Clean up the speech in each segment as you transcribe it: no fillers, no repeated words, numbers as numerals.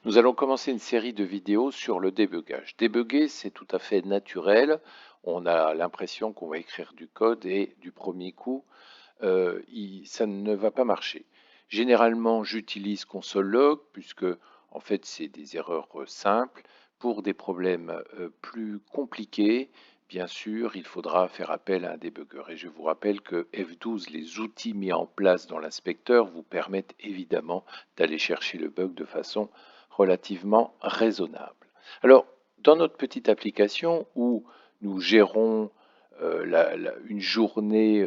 Nous allons commencer une série de vidéos sur le débugage. Débugger, c'est tout à fait naturel. On a l'impression qu'on va écrire du code et du premier coup, ça ne va pas marcher. Généralement, j'utilise console.log puisque en fait, c'est des erreurs simples. Pour des problèmes plus compliqués, bien sûr, il faudra faire appel à un débugger. Et je vous rappelle que F12, les outils mis en place dans l'inspecteur, vous permettent évidemment d'aller chercher le bug de façon relativement raisonnable. Alors, dans notre petite application où nous gérons une journée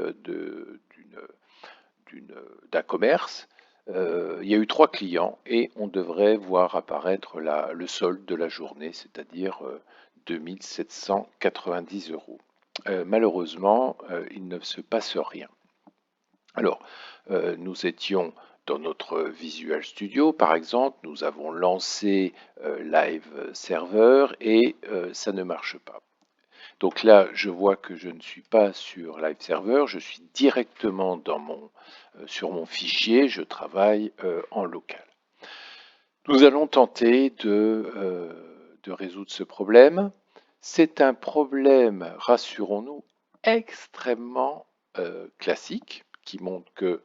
d'un commerce, il y a eu 3 clients et on devrait voir apparaître le solde de la journée, c'est-à-dire 2790 euros. Malheureusement, il ne se passe rien. Alors, nous étions dans notre Visual Studio, par exemple, nous avons lancé Live Server et ça ne marche pas. Donc là, je vois que je ne suis pas sur Live Server, je suis directement sur mon fichier, je travaille en local. Nous allons tenter de résoudre ce problème. C'est un problème, rassurons-nous, extrêmement classique, qui montre que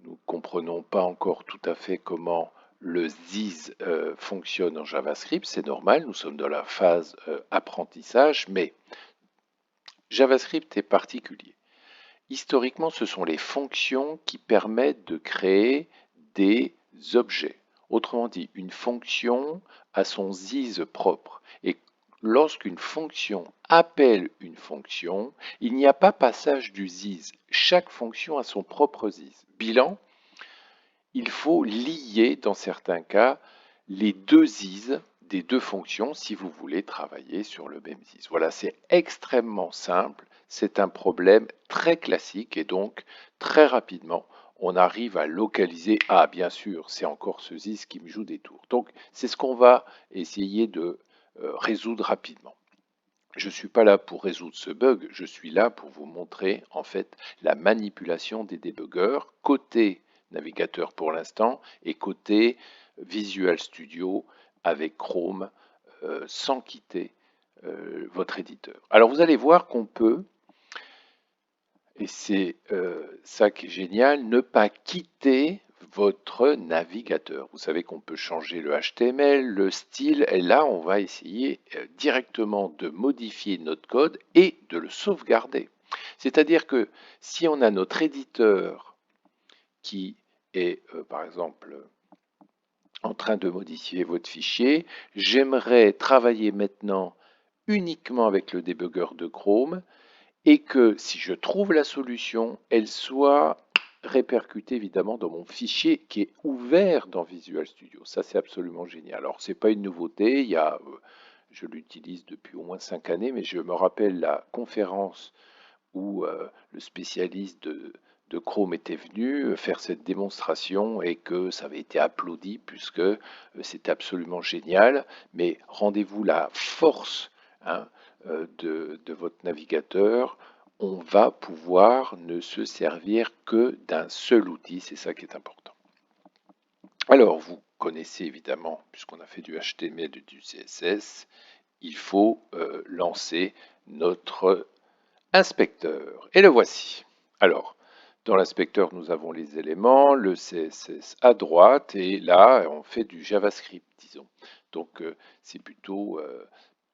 nous ne comprenons pas encore tout à fait comment le this fonctionne en JavaScript. C'est normal, nous sommes dans la phase apprentissage, mais JavaScript est particulier. Historiquement, ce sont les fonctions qui permettent de créer des objets. Autrement dit, une fonction a son this propre. Et lorsqu'une fonction appelle une fonction, il n'y a pas passage du this. Chaque fonction a son propre this. Bilan, il faut lier, dans certains cas, les deux this des deux fonctions si vous voulez travailler sur le même this. Voilà, c'est extrêmement simple. C'est un problème très classique et donc très rapidement, on arrive à localiser. Ah, bien sûr, c'est encore ce this qui me joue des tours. Donc, c'est ce qu'on va essayer de résoudre rapidement. Je ne suis pas là pour résoudre ce bug, je suis là pour vous montrer en fait la manipulation des débuggers côté navigateur pour l'instant et côté Visual Studio avec Chrome sans quitter votre éditeur. Alors vous allez voir qu'on peut, et c'est ça qui est génial, ne pas quitter votre navigateur. Vous savez qu'on peut changer le HTML, le style, et là on va essayer directement de modifier notre code et de le sauvegarder. C'est-à-dire que si on a notre éditeur qui est par exemple en train de modifier votre fichier, j'aimerais travailler maintenant uniquement avec le débugger de Chrome et que si je trouve la solution, elle soit répercutée évidemment dans mon fichier qui est ouvert dans Visual Studio. Ça, c'est absolument génial. Alors, ce n'est pas une nouveauté, je l'utilise depuis au moins 5 années, mais je me rappelle la conférence où le spécialiste de Chrome était venu faire cette démonstration et que ça avait été applaudi puisque c'était absolument génial. Mais rendez-vous la force hein, de votre navigateur, on va pouvoir ne se servir que d'un seul outil, c'est ça qui est important. Alors, vous connaissez évidemment, puisqu'on a fait du HTML et du CSS, il faut lancer notre inspecteur. Et le voici. Alors, dans l'inspecteur, nous avons les éléments, le CSS à droite, et là, on fait du JavaScript, disons. Donc, c'est plutôt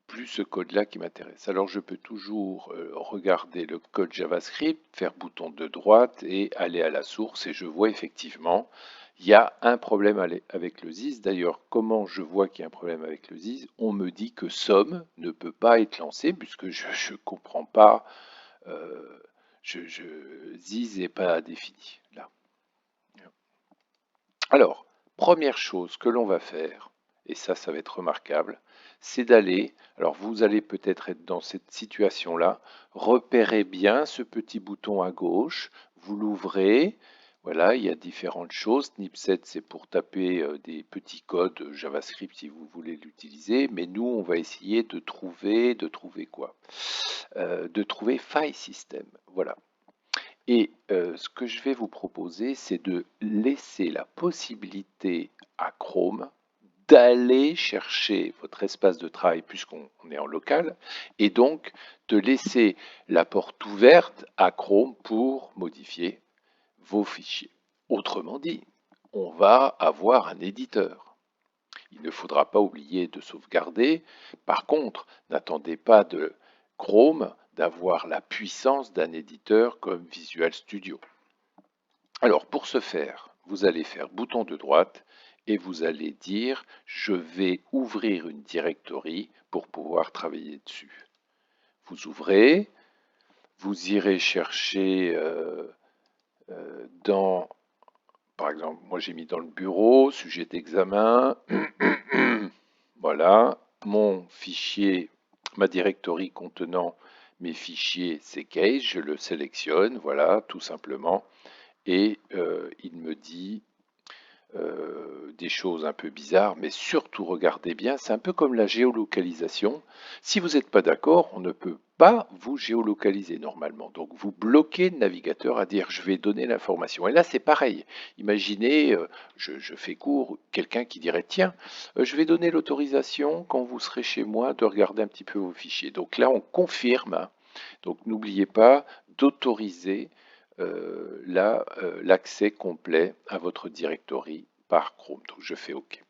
plus ce code-là qui m'intéresse. Alors, je peux toujours regarder le code JavaScript, faire bouton de droite et aller à la source, et je vois effectivement il y a un problème avec le this. D'ailleurs, comment je vois qu'il y a un problème avec le this? On me dit que somme ne peut pas être lancé puisque je ne comprends pas. This n'est pas défini là. Alors, première chose que l'on va faire, et ça va être remarquable, c'est d'aller, alors vous allez peut-être être dans cette situation-là, repérez bien ce petit bouton à gauche, vous l'ouvrez, voilà, il y a différentes choses. Snipset, c'est pour taper des petits codes JavaScript si vous voulez l'utiliser, mais nous, on va essayer de trouver quoi de trouver File System, voilà. Et ce que je vais vous proposer, c'est de laisser la possibilité à Chrome d'aller chercher votre espace de travail puisqu'on est en local et donc de laisser la porte ouverte à Chrome pour modifier vos fichiers. Autrement dit, on va avoir un éditeur. Il ne faudra pas oublier de sauvegarder. Par contre, n'attendez pas de Chrome d'avoir la puissance d'un éditeur comme Visual Studio. Alors pour ce faire, vous allez faire bouton de droite et vous allez dire je vais ouvrir une directory pour pouvoir travailler dessus. Vous ouvrez, vous irez chercher dans, par exemple, moi j'ai mis dans le bureau, sujet d'examen, voilà, mon fichier, ma directory contenant mes fichiers c'est case, je le sélectionne, voilà, tout simplement, et il me dit des choses un peu bizarres, mais surtout regardez bien, c'est un peu comme la géolocalisation. Si vous n'êtes pas d'accord, on ne peut pas vous géolocaliser normalement. Donc vous bloquez le navigateur à dire je vais donner l'information. Et là c'est pareil. Imaginez, je fais court, quelqu'un qui dirait tiens, je vais donner l'autorisation quand vous serez chez moi de regarder un petit peu vos fichiers. Donc là on confirme. Donc n'oubliez pas d'autoriser l'accès complet à votre directory par Chrome. Donc je fais OK.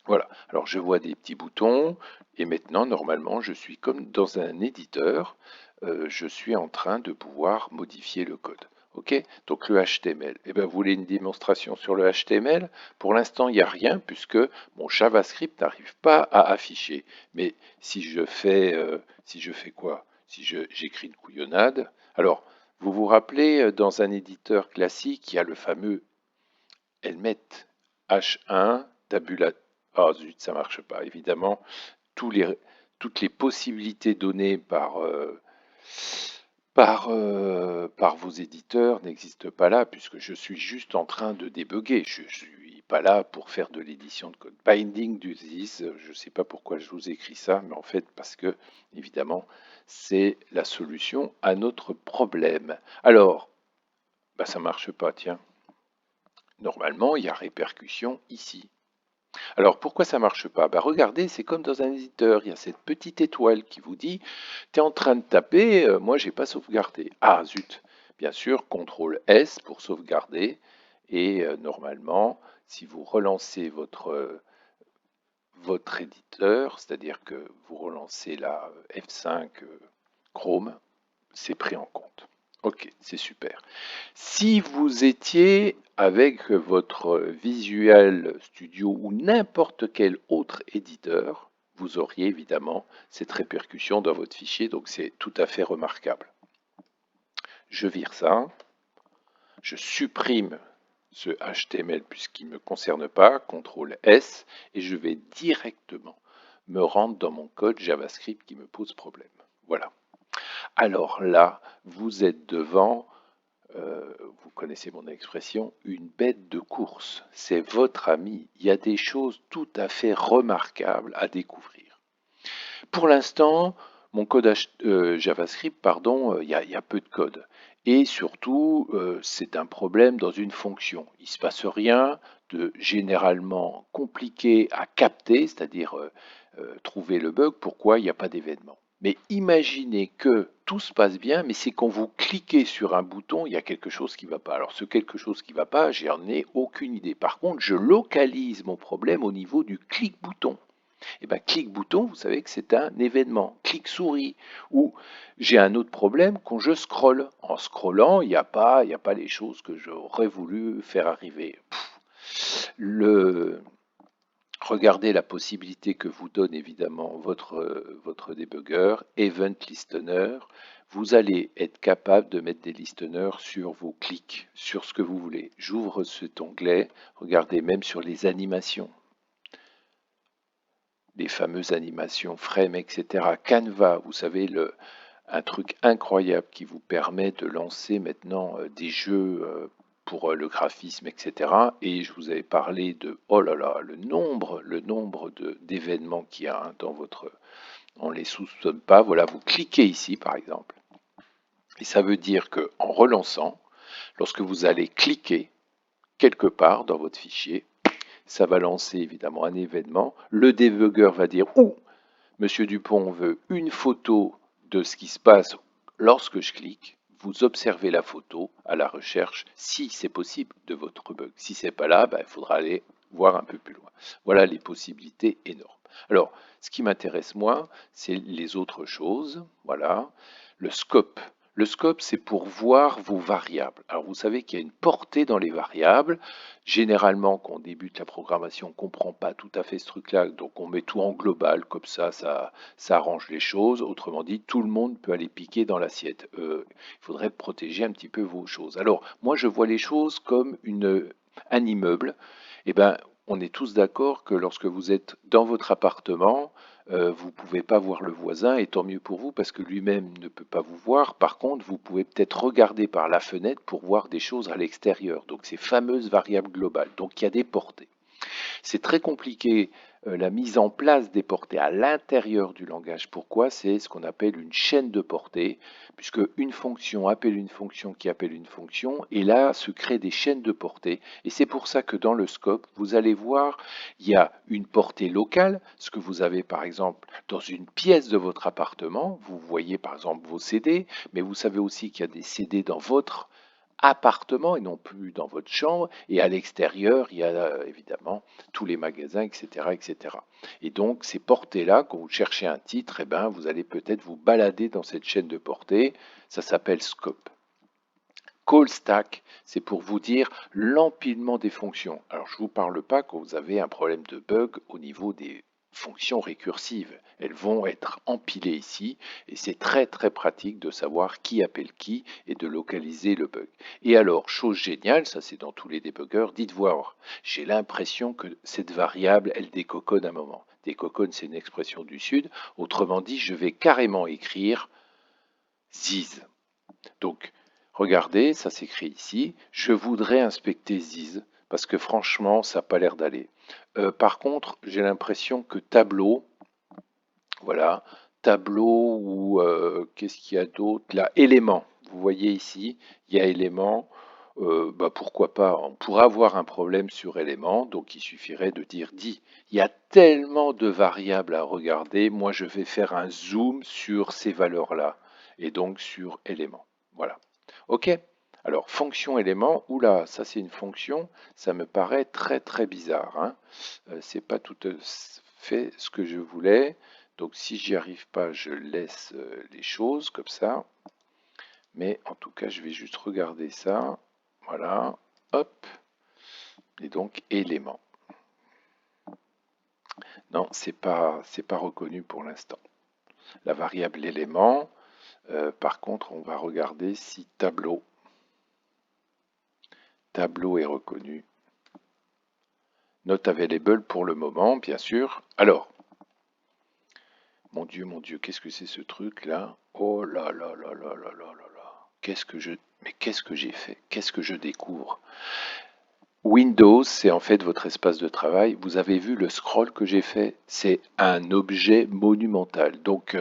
Voilà, alors je vois des petits boutons et maintenant normalement je suis comme dans un éditeur, je suis en train de pouvoir modifier le code. OK, donc le HTML. Eh bien, vous voulez une démonstration sur le HTML? Pour l'instant, il n'y a rien puisque mon JavaScript n'arrive pas à afficher. Mais si je fais quoi? Si j'écris une couillonnade. Alors, vous vous rappelez, dans un éditeur classique, il y a le fameux Helmet H1 tabula. Ah zut, ça marche pas. Évidemment, toutes les possibilités données par vos éditeurs n'existent pas là, puisque je suis juste en train de débugger. Je ne suis pas là pour faire de l'édition de code. Binding do this, je ne sais pas pourquoi je vous écris ça, mais en fait parce que, évidemment, c'est la solution à notre problème. Alors, bah, ça marche pas, tiens. Normalement, il y a répercussion ici. Alors pourquoi ça marche pas? Bah, regardez, c'est comme dans un éditeur, il y a cette petite étoile qui vous dit tu es en train de taper, moi j'ai pas sauvegardé. Ah zut! Bien sûr, CTRL S pour sauvegarder et normalement, si vous relancez votre éditeur, c'est-à-dire que vous relancez la F5 Chrome, c'est pris en compte. Ok, c'est super. Si vous étiez avec votre Visual Studio ou n'importe quel autre éditeur, vous auriez évidemment cette répercussion dans votre fichier, donc c'est tout à fait remarquable. Je vire ça, je supprime ce HTML puisqu'il ne me concerne pas, CTRL S, et je vais directement me rendre dans mon code JavaScript qui me pose problème. Voilà. Alors là, vous êtes devant, vous connaissez mon expression, une bête de course. C'est votre ami. Il y a des choses tout à fait remarquables à découvrir. Pour l'instant, mon code JavaScript, pardon, il y a peu de code. Et surtout, c'est un problème dans une fonction. Il ne se passe rien de généralement compliqué à capter, c'est-à-dire trouver le bug, pourquoi il n'y a pas d'événement. Mais imaginez que tout se passe bien, mais c'est quand vous cliquez sur un bouton, il y a quelque chose qui ne va pas. Alors ce quelque chose qui ne va pas, j'en ai aucune idée. Par contre, je localise mon problème au niveau du clic-bouton. Et bien, clic-bouton, vous savez que c'est un événement. Clic-souris, ou j'ai un autre problème quand je scrolle. En scrollant, il n'y a pas les choses que j'aurais voulu faire arriver. Regardez la possibilité que vous donne évidemment votre débugger, Event Listener. Vous allez être capable de mettre des listeners sur vos clics, sur ce que vous voulez. J'ouvre cet onglet, regardez même sur les animations. Les fameuses animations frame, etc. Canva, vous savez, un truc incroyable qui vous permet de lancer maintenant des jeux pour le graphisme, etc. Et je vous avais parlé de, oh là là, le nombre d'événements qu'il y a dans votre... On ne les soupçonne pas. Voilà, vous cliquez ici, par exemple. Et ça veut dire qu'en relançant, lorsque vous allez cliquer quelque part dans votre fichier, ça va lancer évidemment un événement. Le débugger va dire « Ouh, Monsieur Dupont veut une photo de ce qui se passe lorsque je clique ». Vous observez la photo à la recherche, si c'est possible, de votre bug. Si c'est pas là, il faudra aller voir un peu plus loin. Voilà les possibilités énormes. Alors, ce qui m'intéresse moi, c'est les autres choses. Voilà, le scope. Le scope, c'est pour voir vos variables. Alors, vous savez qu'il y a une portée dans les variables. Généralement, quand on débute la programmation, on ne comprend pas tout à fait ce truc-là, donc on met tout en global, comme ça arrange les choses. Autrement dit, tout le monde peut aller piquer dans l'assiette. Il faudrait protéger un petit peu vos choses. Alors, moi, je vois les choses comme un immeuble. Eh ben, on est tous d'accord que lorsque vous êtes dans votre appartement, vous ne pouvez pas voir le voisin, et tant mieux pour vous, parce que lui-même ne peut pas vous voir. Par contre, vous pouvez peut-être regarder par la fenêtre pour voir des choses à l'extérieur. Donc, ces fameuses variables globales. Donc, il y a des portées. C'est très compliqué la mise en place des portées à l'intérieur du langage. Pourquoi? C'est ce qu'on appelle une chaîne de portées, puisque une fonction appelle une fonction qui appelle une fonction, et là se créent des chaînes de portées. Et c'est pour ça que dans le scope, vous allez voir, il y a une portée locale, ce que vous avez par exemple dans une pièce de votre appartement. Vous voyez par exemple vos CD, mais vous savez aussi qu'il y a des CD dans votre appartement et non plus dans votre chambre. Et à l'extérieur, il y a évidemment tous les magasins, etc., etc. Et donc, ces portées-là, quand vous cherchez un titre, eh ben, vous allez peut-être vous balader dans cette chaîne de portées. Ça s'appelle scope. Call stack, c'est pour vous dire l'empilement des fonctions. Alors, je ne vous parle pas quand vous avez un problème de bug au niveau des fonctions récursives. Elles vont être empilées ici, et c'est très très pratique de savoir qui appelle qui et de localiser le bug. Et alors, chose géniale, ça c'est dans tous les débuggers, dites voir, j'ai l'impression que cette variable, elle décoconne un moment. Décoconne, c'est une expression du Sud. Autrement dit, je vais carrément écrire Ziz. Donc, regardez, ça s'écrit ici. Je voudrais inspecter Ziz, parce que franchement, ça n'a pas l'air d'aller. Par contre, j'ai l'impression que tableau, voilà, tableau ou qu'est-ce qu'il y a d'autre là? Éléments. Vous voyez ici, il y a éléments. Pourquoi pas? On pourrait avoir un problème sur éléments, donc il suffirait de dire dit. Il y a tellement de variables à regarder. Moi, je vais faire un zoom sur ces valeurs-là et donc sur éléments. Voilà. OK? Alors, fonction élément, oula, ça c'est une fonction, ça me paraît très très bizarre. Hein. C'est pas tout à fait ce que je voulais. Donc, si j'y arrive pas, je laisse les choses comme ça. Mais en tout cas, je vais juste regarder ça. Voilà, hop. Et donc, élément. Non, c'est pas reconnu pour l'instant. La variable élément, par contre, on va regarder si tableau est reconnu. Not available pour le moment, bien sûr. Alors, mon Dieu, qu'est-ce que c'est ce truc-là? Oh là là là là là là là là. Mais qu'est-ce que j'ai fait? Qu'est-ce que je découvre? Windows, c'est en fait votre espace de travail. Vous avez vu le scroll que j'ai fait? C'est un objet monumental. Donc,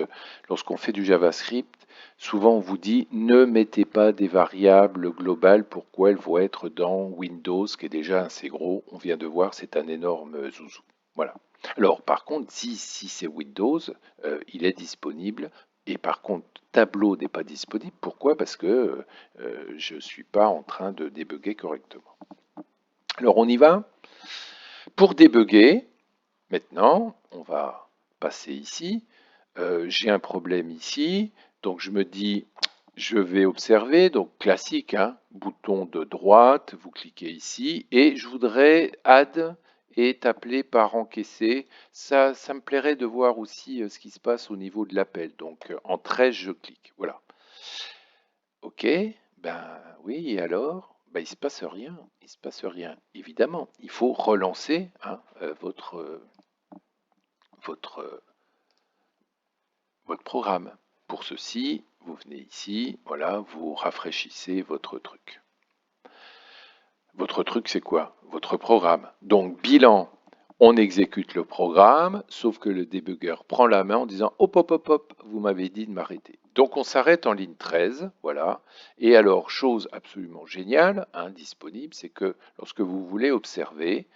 lorsqu'on fait du JavaScript, souvent on vous dit ne mettez pas des variables globales. Pourquoi? Elles vont être dans Windows, qui est déjà assez gros. On vient de voir, c'est un énorme zouzou. Voilà. Alors, par contre, si c'est Windows, il est disponible. Et par contre, Tableau n'est pas disponible. Pourquoi? Parce que je ne suis pas en train de débugger correctement. Alors on y va. Pour débugger, maintenant, on va passer ici. J'ai un problème ici, donc je me dis, je vais observer, donc classique, hein, bouton de droite, vous cliquez ici, et je voudrais add est appelé par encaisser. Ça me plairait de voir aussi ce qui se passe au niveau de l'appel. Donc en 13, je clique. Voilà. OK, ben oui, et alors? Ben, il se passe rien, il se passe rien. Évidemment, il faut relancer hein, votre, votre programme. Pour ceci, vous venez ici, voilà, vous rafraîchissez votre truc. Votre truc, c'est quoi? Votre programme. Donc, bilan, on exécute le programme, sauf que le débugger prend la main en disant « Hop, hop, hop, hop, vous m'avez dit de m'arrêter ». Donc, on s'arrête en ligne 13, voilà. Et alors, chose absolument géniale, hein, disponible, c'est que lorsque vous voulez observer,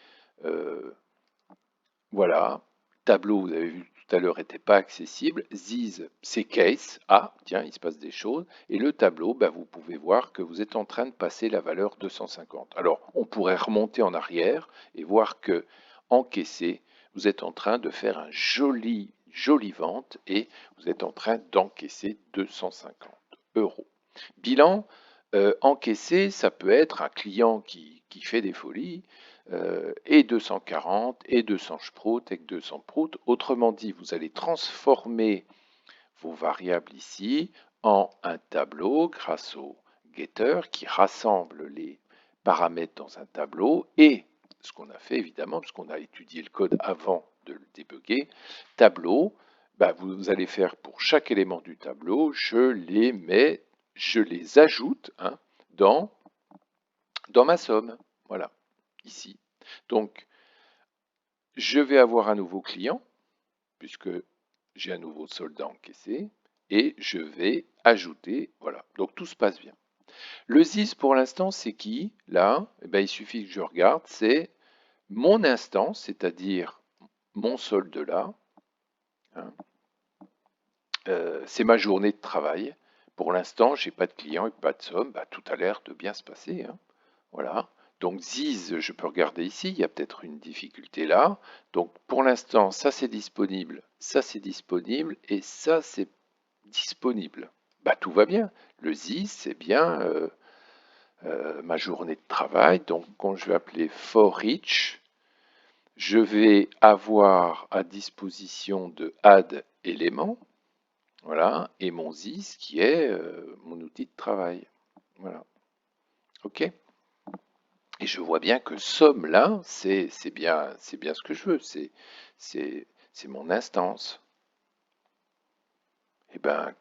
Voilà, tableau, vous avez vu tout à l'heure, n'était pas accessible. Ziz, c'est case. Ah, tiens, il se passe des choses. Et le tableau, ben, vous pouvez voir que vous êtes en train de passer la valeur 250. Alors, on pourrait remonter en arrière et voir que, encaissé, vous êtes en train de faire un jolie vente et vous êtes en train d'encaisser 250 euros. Bilan, encaissé, ça peut être un client qui fait des folies, et 240 et 200 sprout et 200 prout. Autrement dit, vous allez transformer vos variables ici en un tableau grâce au getter qui rassemble les paramètres dans un tableau et ce qu'on a fait évidemment, parce qu'on a étudié le code avant de le débugger, tableau, bah, vous allez faire pour chaque élément du tableau, je les ajoute hein, dans ma somme. Voilà, ici. Donc, je vais avoir un nouveau client, puisque j'ai un nouveau soldat encaissé, et je vais ajouter, voilà, donc tout se passe bien. Le ZIS pour l'instant, c'est qui? Là, eh ben, il suffit que je regarde, c'est mon instance, c'est-à-dire mon solde là, hein, c'est ma journée de travail. Pour l'instant, j'ai pas de client et pas de somme, bah, tout a l'air de bien se passer, hein. Voilà. Donc Ziz, je peux regarder ici, il y a peut-être une difficulté là. Donc pour l'instant, ça c'est disponible, et ça c'est disponible. Bah tout va bien. Le Ziz, c'est bien ma journée de travail. Donc quand je vais appeler for each, je vais avoir à disposition de add élément, voilà, et mon Ziz qui est mon outil de travail. Voilà. OK? Et je vois bien que somme là, c'est bien ce que je veux, c'est mon instance. Eh ben,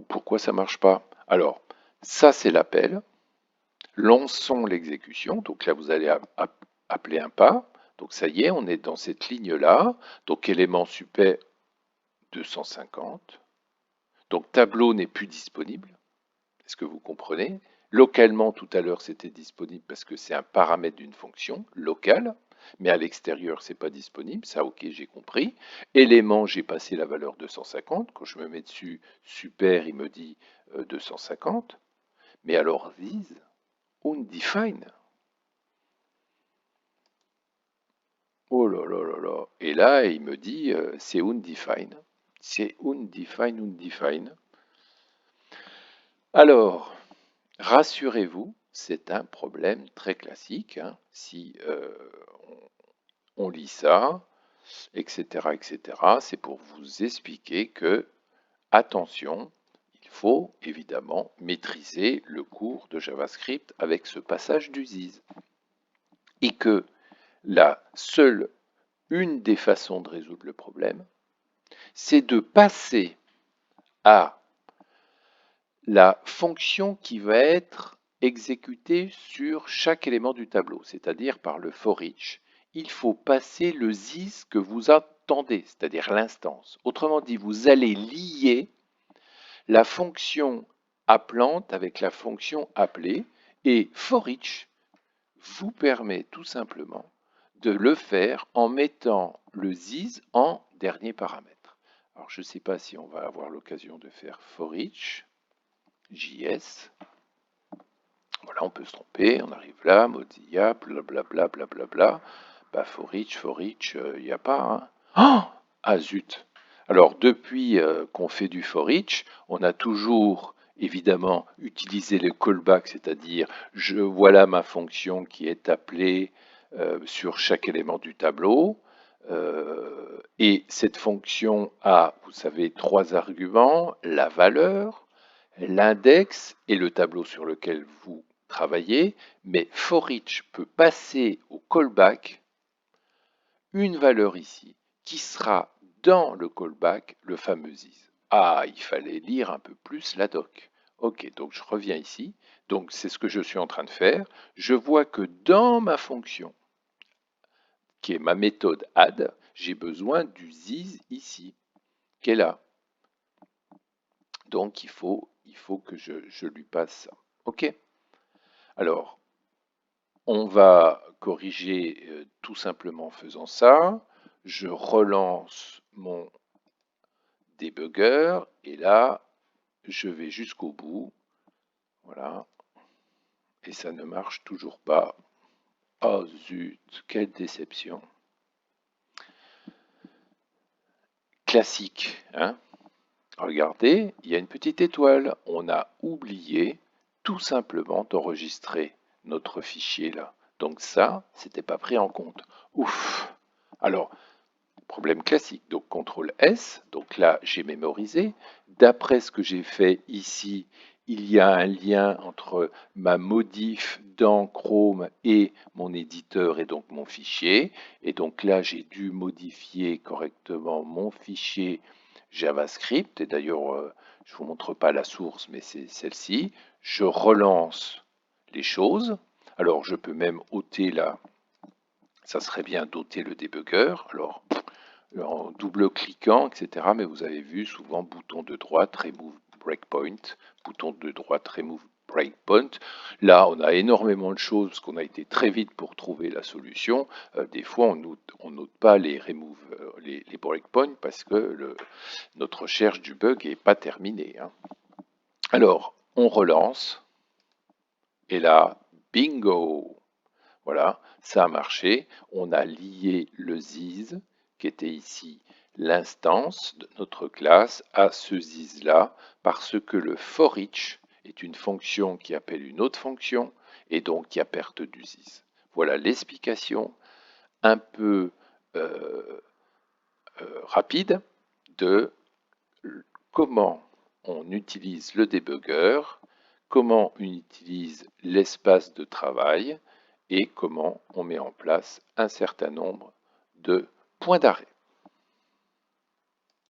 pourquoi ça marche pas? Alors, ça c'est l'appel. Lançons l'exécution. Donc là, vous allez appeler un pas. Donc ça y est, on est dans cette ligne-là. Donc élément super 250. Donc tableau n'est plus disponible. Est-ce que vous comprenez? Localement, tout à l'heure, c'était disponible parce que c'est un paramètre d'une fonction locale, mais à l'extérieur, c'est pas disponible. Ça, ok, j'ai compris. Élément, j'ai passé la valeur 250. Quand je me mets dessus, super, il me dit 250. Mais alors, this, undefine. Oh là là là là. Et là, il me dit, c'est undefine. C'est undefine. Alors, rassurez-vous, c'est un problème très classique. Hein. Si on lit ça, etc., c'est pour vous expliquer que, attention, il faut évidemment maîtriser le cours de JavaScript avec ce passage d'USIS. Et que une des façons de résoudre le problème, c'est de passer à la fonction qui va être exécutée sur chaque élément du tableau, c'est-à-dire par le for each. Il faut passer le ZIS que vous attendez, c'est-à-dire l'instance. Autrement dit, vous allez lier la fonction appelante avec la fonction appelée et for each vous permet tout simplement de le faire en mettant le ZIS en dernier paramètre. Alors je ne sais pas si on va avoir l'occasion de faire for each. JS. Voilà, on peut se tromper, on arrive là, Mozilla, blablabla, blablabla. Bah, for each, il n'y a pas. Hein. Oh ah zut. Alors, depuis qu'on fait du for each, on a toujours évidemment utilisé le callback, c'est-à-dire voilà ma fonction qui est appelée sur chaque élément du tableau. Et cette fonction a, vous savez, 3 arguments, la valeur, l'index et le tableau sur lequel vous travaillez, mais for each peut passer au callback une valeur ici qui sera dans le callback le fameux is. Ah, il fallait lire un peu plus la doc. Ok, donc je reviens ici. Donc c'est ce que je suis en train de faire. Je vois que dans ma fonction, qui est ma méthode add, j'ai besoin du this ici, qui est là. Donc il faut que je lui passe ça. Ok. Alors, on va corriger tout simplement en faisant ça. Je relance mon débugger et là, je vais jusqu'au bout. Voilà. Et ça ne marche toujours pas. Oh zut, quelle déception. Classique, hein? Regardez, il y a une petite étoile. On a oublié tout simplement d'enregistrer notre fichier là. Donc ça, c'était pas pris en compte. Ouf! Alors, problème classique. Donc CTRL S, donc là j'ai mémorisé. D'après ce que j'ai fait ici, il y a un lien entre ma modif dans Chrome et mon éditeur et donc mon fichier. Et donc là j'ai dû modifier correctement mon fichier JavaScript. Et d'ailleurs, je ne vous montre pas la source, mais c'est celle-ci. Je relance les choses. Alors je peux même ôter là. Ça serait bien d'ôter le débugger. Alors en double-cliquant, etc. Mais vous avez vu souvent bouton de droite, Remove Breakpoint, bouton de droite, Remove Breakpoint. Là, on a énormément de choses parce qu'on a été très vite pour trouver la solution. Des fois, on note pas les remove, les breakpoints parce que notre recherche du bug n'est pas terminée, hein. Alors, on relance et là, bingo! Voilà, ça a marché. On a lié le ZIS, qui était ici l'instance de notre classe, à ce ZIS-là, parce que le for each est une fonction qui appelle une autre fonction, et donc qui a perte du ZIS. Voilà l'explication un peu euh, rapide de comment on utilise le débugger, comment on utilise l'espace de travail et comment on met en place un certain nombre de points d'arrêt.